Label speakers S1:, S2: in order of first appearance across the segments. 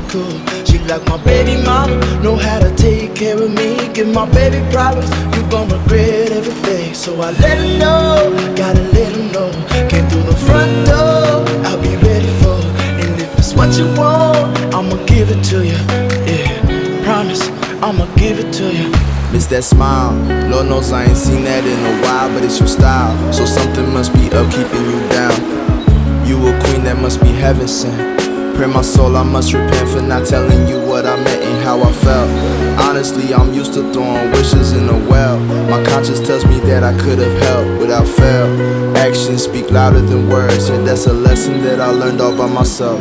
S1: medical. She like my baby mama, know how to take care of me. Give my baby problems, you gon' regret everything. So I let her know, gotta let her know. Came through the front door, I'll be ready for her. And if it's what you want, I'ma give it to you. Yeah, promise, I'ma give it to you.
S2: Miss that smile, Lord knows I ain't seen that in a while, but it's your style, so something must be up keeping you down. You a queen that must be heaven sent. Pray my soul, I must repent for not telling you what I meant and how I felt. Honestly, I'm used to throwing wishes in a well. My conscience tells me that I could have helped without fail. Actions speak louder than words, and that's a lesson that I learned all by myself.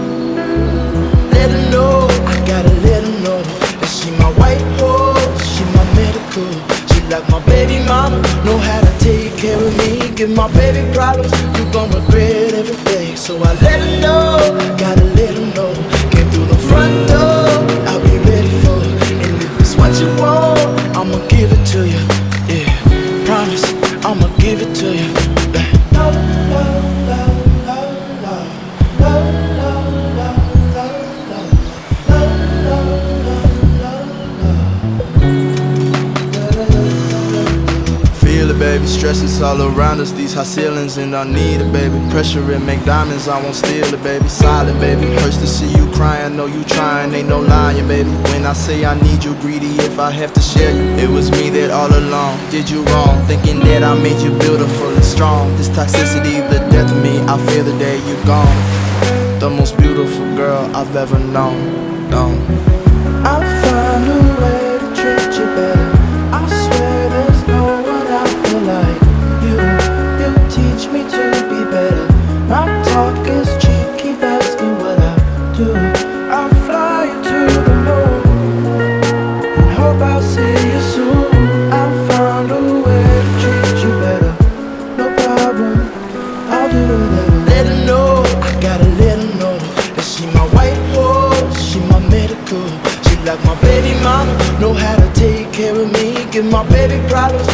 S1: Let her know, I gotta let her know that she my white horse, she my medical. She like my baby mama, know how to take care of me. Give my baby problems, you gon' regret everything. So I let her know, gotta let her know. Came through the front door, I'll be ready for her. And if it's what you want, I'ma give it to you. Yeah, promise, I'ma give it to you.
S2: Baby, stress is all around us, these high ceilings, and I need it, baby. Pressure and make diamonds, I won't steal it, baby. Solid, baby. Hurts to see you crying, know you trying, ain't no lying, baby. When I say I need you, greedy if I have to share you. It was me that all along did you wrong, thinking that I made you beautiful and strong. This toxicity, the death of me, I feel the day you're gone. The most beautiful girl I've ever known.
S1: I'll find a way to treat you better. I swear there's no one out there like you. You teach me to be better. My talk is cheap, keep asking what I do. I'll fly you to the moon and hope I'll see you soon. I'll find a way to treat you better. No problem, I'll do whatever. Let her know, I gotta let her know that she my white horse, she my medical. She like my baby mama, know how to take care of me. Give my baby problems,